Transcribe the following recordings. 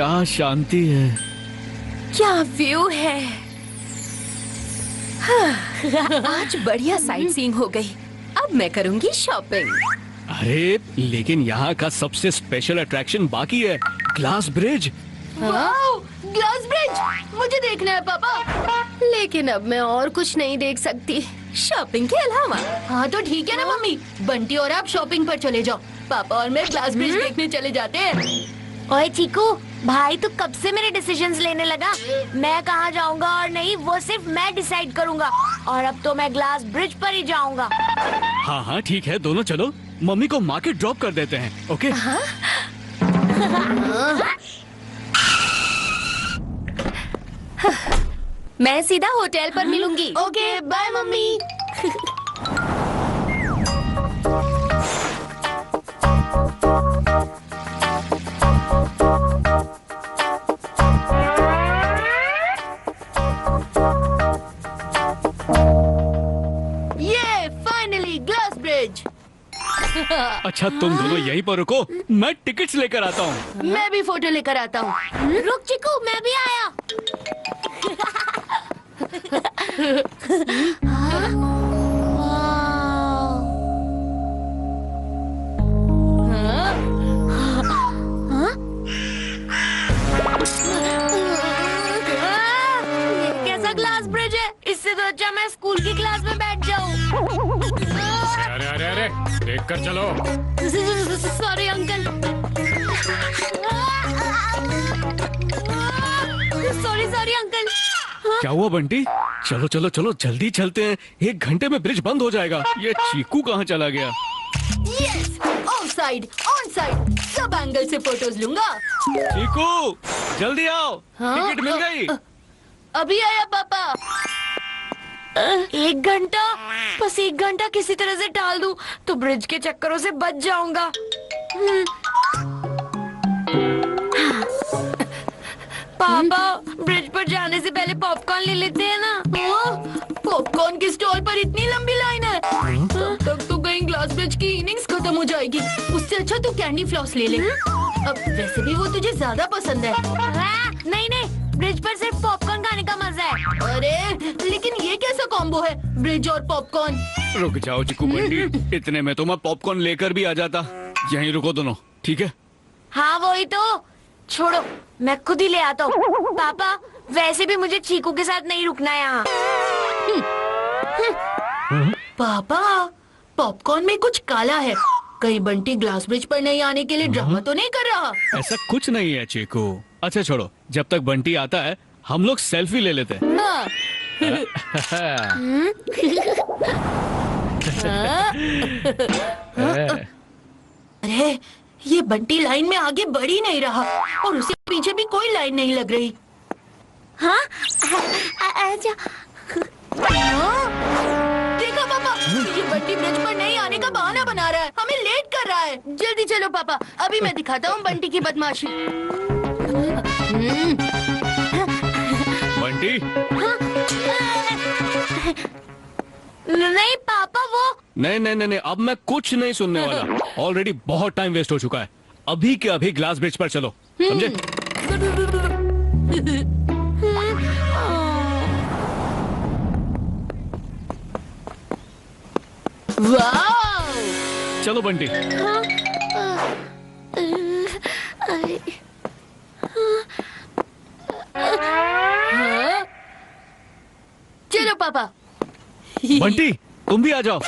क्या शांति है, क्या व्यू है। आज बढ़िया साइट सीइंग हो गई। अब मैं करूंगी शॉपिंग। अरे लेकिन यहाँ का सबसे स्पेशल अट्रैक्शन बाकी है, glass bridge. Wow, glass bridge मुझे देखना है पापा। लेकिन अब मैं और कुछ नहीं देख सकती शॉपिंग के अलावा। हाँ तो ठीक है ना मम्मी, बंटी और आप शॉपिंग पर चले जाओ, पापा और मैं ग्लास ब्रिज देखने चले जाते हैं। ओए चीकू, भाई तू कब से मेरे डिसीजंस लेने लगा? मैं कहाँ जाऊंगा और नहीं वो सिर्फ मैं डिसाइड करूंगा। और अब तो मैं ग्लास ब्रिज पर ही जाऊंगा। हाँ हाँ ठीक है, दोनों चलो, मम्मी को मार्केट ड्रॉप कर देते हैं। ओके? मैं सीधा होटल पर मिलूंगी। Okay bye mummy. ये फाइनली ग्लास ब्रिज। अच्छा तुम दोनों यहीं पर रुको, मैं टिकट्स लेकर आता हूँ। मैं भी फोटो लेकर आता हूँ। रुक चीकू, मैं भी आया। कैसा ग्लास ब्रिज है? इससे तो अच्छा मैं स्कूल की क्लास में बैठ जाऊं। अरे अरे अरे, देख कर चलो। Sorry uncle. Sorry sorry uncle. क्या हुआ बंटी? चलो चलो चलो जल्दी चलते हैं, 1 घंटे में ब्रिज बंद हो जाएगा। ये चीकू कहाँ चला गया? Yes, of side, on side, सब एंगल से फोटोज लूंगा। चीकू जल्दी आओ, हाँ? टिकट मिल गई। अभी आया पापा। 1 घंटा? बस 1 घंटा किसी तरह से टाल दूं तो ब्रिज के चक्करों से बच जाऊंगा। पापा, ब्रिज पर जाने से पहले पॉपकॉर्न ले लेते हैं ना? पॉपकॉर्न के स्टॉल पर इतनी लंबी लाइन है, तब तक तो कहीं ग्लास ब्रिज की इनिंग्स खत्म हो जाएगी। उससे अच्छा तू कैंडी फ्लॉस ले ले। अब वैसे भी वो तुझे ज्यादा पसंद है। नहीं नहीं, ब्रिज पर सिर्फ पॉपकॉर्न खाने का मजा है। अरे लेकिन ये कैसा कॉम्बो है, ब्रिज और पॉपकॉर्न? रुक जाओ चिकू बंटी, इतने में तो मैं पॉपकॉर्न लेकर भी आ जाता। यहीं रुको दोनों, ठीक है? हाँ वही तो, छोड़ो मैं खुद ही ले आता हूँ। पापा, वैसे भी मुझे चीकू के साथ नहीं रुकना यहाँ। पापा, पॉपकॉर्न में कुछ काला है, कहीं बंटी ग्लास ब्रिज पर नहीं आने के लिए ड्रामा तो नहीं कर रहा? ऐसा कुछ नहीं है चीकू। अच्छा छोड़ो, जब तक बंटी आता है हम लोग सेल्फी ले लेते हैं। हाँ। अरे ये बंटी लाइन में आगे बढ़ ही नहीं रहा और उसके पीछे भी कोई लाइन नहीं लग रही। हाँ? अच्छा। देखा पापा, ये बंटी ब्रिज पर नहीं आने का बहाना बना रहा है, हमें लेट कर रहा है। जल्दी चलो पापा, अभी मैं दिखाता हूँ बंटी की बदमाशी। बंटी? नहीं पापा, वो नहीं नहीं नहीं नहीं, अब मैं कुछ नहीं सुनने वाला। ऑलरेडी बहुत टाइम वेस्ट हो चुका है। अभी के अभी ग्लास ब्रिज पर चलो, समझे? वाह! चलो बंटी। हाँ? चलो पापा। बंटी तुम भी आ जाओ।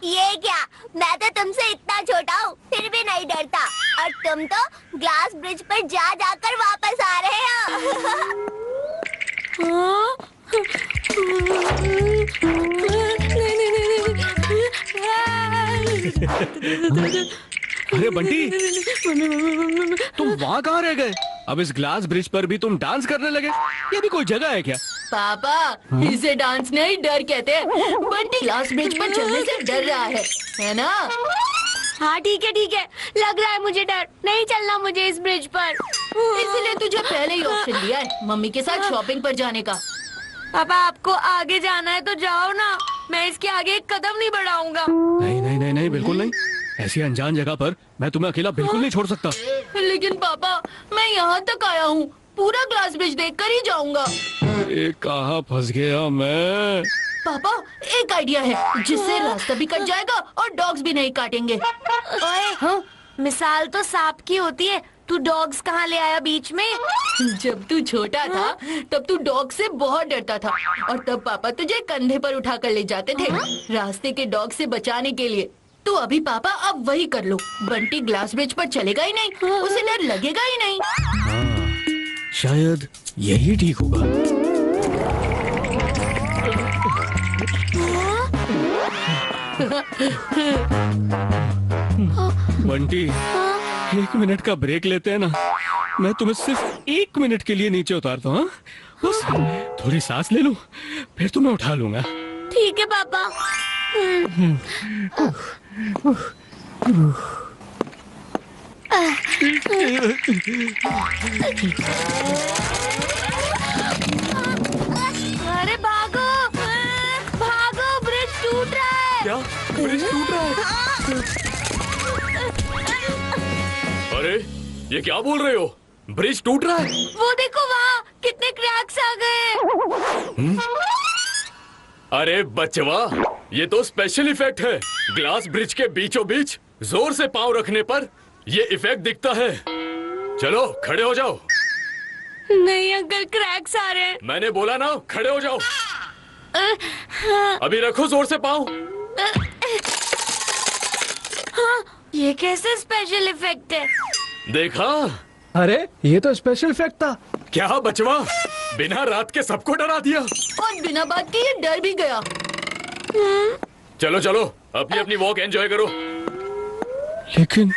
ये क्या? मैं तो तुमसे इतना छोटा हूँ फिर भी नहीं डरता, और तुम तो ग्लास ब्रिज पर जा जाकर वापस आ रहे हो। अरे बंटी, तुम वहाँ कहाँ रह गए? अब इस ग्लास ब्रिज पर भी तुम डांस करने लगे? ये भी कोई जगह है क्या? पापा, इसे डांस नहीं डर कहते हैं। बंटी ग्लास ब्रिज पर चलने से डर रहा है ना? हाँ ठीक है, लग रहा है मुझे डर। नहीं चलना मुझे इस ब्रिज पर। इसलिए तुझे पहले ही ऑप्शन दिया है मम्मी के साथ शॉपिंग पर जाने का। पापा आपको आगे जाना है तो जाओ ना, मैं इसके आगे एक कदम नहीं बढ़ाऊंगा। नहीं नहीं नहीं नहीं, बिल्कुल नहीं। ऐसी अनजान जगह पर मैं तुम्हें अकेला बिल्कुल नहीं छोड़ सकता। लेकिन पापा मैं यहाँ तक आया हूँ, पूरा ग्लास ब्रिज देख कर ही जाऊंगा। ये कहाँ फंस गया मैं? पापा एक आइडिया है जिससे रास्ता भी कट जाएगा और डॉग्स भी नहीं काटेंगे। ओए, हाँ? मिसाल तो सांप की होती है, तू डॉग्स कहाँ ले आया बीच में? जब तू छोटा था तब तू डॉग से बहुत डरता था और तब पापा तुझे कंधे पर उठा कर ले जाते थे रास्ते के डॉग से बचाने के लिए। तो अभी पापा अब वही कर लो। बंटी ग्लास ब्रिज पर चलेगा ही नहीं, उसे डर लगेगा ही नहीं। हाँ, शायद यही ठीक होगा। बंटी, 1 मिनट का ब्रेक लेते हैं ना। मैं तुम्हें सिर्फ 1 मिनट के लिए नीचे उतारता हूँ। बस थोड़ी सांस ले लूं, फिर तुम्हें उठा लूंगा। ठीक है पापा। अरे भागो भागो, ब्रिज टूट रहा है। क्या ब्रिज टूट रहा है? अरे ये क्या बोल रहे हो? ब्रिज टूट रहा है? वो देखो वहाँ कितने क्रैक्स आ गए। अरे बचवा, ये तो स्पेशल इफेक्ट है। ग्लास ब्रिज के बीचों बीच जोर से पाँव रखने पर ये इफेक्ट दिखता है। चलो खड़े हो जाओ। नहीं अंकल, क्रैक्स आ रहे हैं। मैंने बोला ना, खड़े हो जाओ। अभी रखो जोर से पाँव। ये कैसे स्पेशल इफेक्ट है? देखा? अरे ये तो स्पेशल इफेक्ट था। क्या बचवा, बिना रात के सबको डरा दिया। और बिना बात के ये डर भी गया। चलो चलो, अपनी अपनी वॉक एंजॉय करो। लेकिन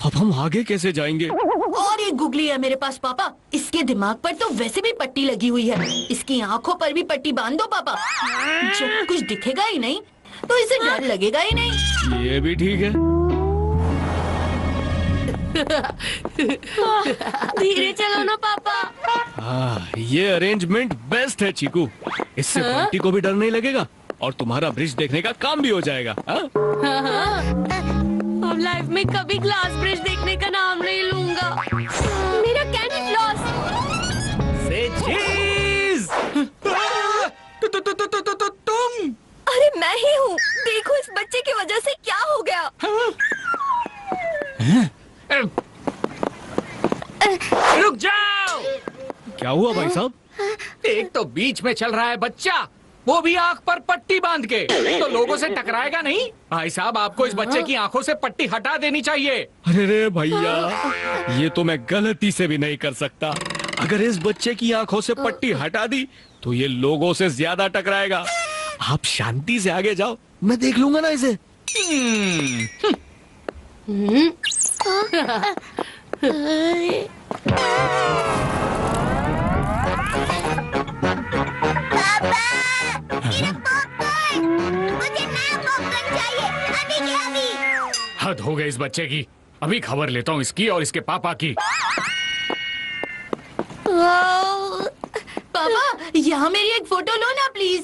अब हम आगे कैसे जाएंगे? और एक गुगली है मेरे पास पापा, इसके दिमाग पर तो वैसे भी पट्टी लगी हुई है, इसकी आंखों पर भी पट्टी बांध दो पापा। जब कुछ दिखेगा ही नहीं तो इसे डर लगेगा ही नहीं। ये भी ठीक है। धीरे चलो ना पापा। हाँ, ये अरेंजमेंट बेस्ट है चीकू। इससे बंटी को भी डर नहीं लगेगा और तुम्हारा ब्रिज देखने का काम भी हो जाएगा। अब लाइफ में कभी ग्लास ब्रिज देखने का नाम नहीं लूंगा। मेरा कैंडी फ्लॉस। से चीज। तुम। अरे मैं ही हूँ। देखो इस बच्चे की वजह से क्या हो गया। रुक जाओ। क्या हुआ भाई साहब? एक तो बीच में चल रहा है बच्चा, वो भी आंख पर पट्टी बांध के, तो लोगों से टकराएगा नहीं। भाई साहब, आपको इस बच्चे की आंखों से पट्टी हटा देनी चाहिए। अरे रे भैया, ये तो मैं गलती से भी नहीं कर सकता। अगर इस बच्चे की आंखों से पट्टी हटा दी तो ये लोगों से ज्यादा टकराएगा। आप शांति से आगे जाओ, मैं देख लूंगा ना इसे। हद हो गई इस बच्चे की। अभी खबर लेता हूँ इसकी और इसके पापा की। पापा यहाँ मेरी एक फोटो लो ना प्लीज।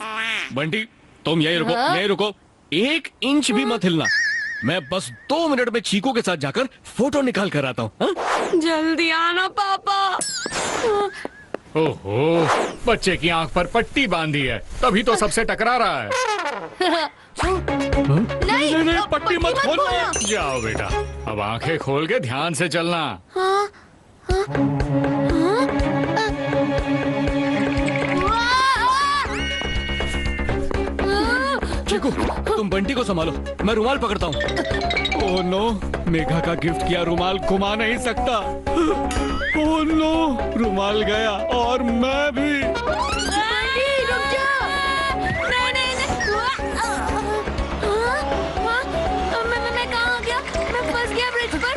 बंटी, तुम यही रुको, यही रुको। 1 इंच भी मत हिलना। मैं बस 2 मिनट में चीकू के साथ जाकर फोटो निकाल कर आता हूँ। जल्दी आना पापा। ओहो, बच्चे की आंख पर पट्टी बांधी है, तभी तो सबसे टकरा रहा है। नहीं, पट्टी मत खोलना। जाओ बेटा, अब आंखें खोल के ध्यान से चलना। चीकू, तुम बंटी को संभालो, मैं रुमाल पकड़ता हूँ। ओह नो, मेघा का गिफ्ट किया रुमाल घुमा नहीं सकता। ओह नो, रुमाल गया और मैं भी। रुक जा। नहीं नहीं नहीं। मैं कहाँ गया? मैं फंस गया ब्रिज पर।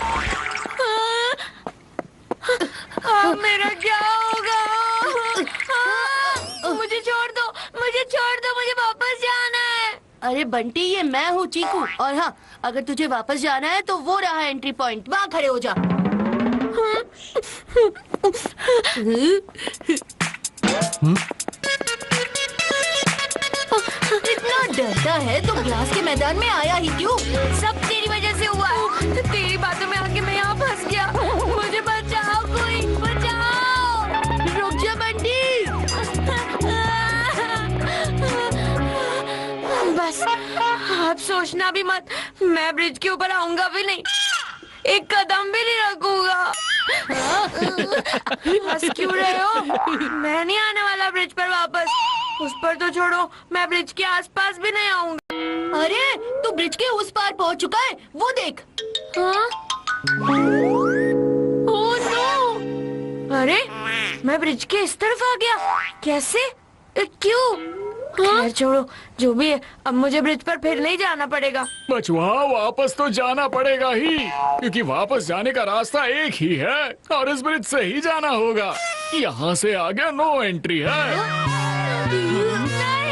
अब मेरा क्या होगा? मुझे छोड़ दो, मुझे छोड़ दो, मुझे वापस जाना है। अरे बंटी, ये मैं हूँ चीकू। और हाँ, अगर तुझे वापस जाना है तो वो रहा एंट्री पॉइंट, वहाँ खड़े हो जा। इतना डरता है तो ग्लास के मैदान में आया ही क्यों? सब तेरी वजह से हुआ है। तेरी बातों में आके मैं यहाँ फंस गया। मुझे बचाओ, कोई बचाओ। रुक जा बंटी। बस आप सोचना भी मत, मैं ब्रिज के ऊपर आऊंगा भी नहीं, एक कदम भी नहीं रखूंगा। हंस क्यों रहे हो? मैं नहीं आने वाला ब्रिज पर वापस। उस पर तो छोड़ो, मैं ब्रिज के आसपास भी नहीं आऊंगा। अरे तू ब्रिज के उस पार पहुंच चुका है, वो देख। हाँ? Oh no! अरे मैं ब्रिज के इस तरफ आ गया, कैसे? क्यों? खैर छोड़ो, जो भी है, अब मुझे ब्रिज पर फिर नहीं जाना पड़ेगा। बचवा वापस तो जाना पड़ेगा ही, क्योंकि वापस जाने का रास्ता एक ही है और इस ब्रिज से ही जाना होगा। यहाँ से आगे नो एंट्री है। नहीं!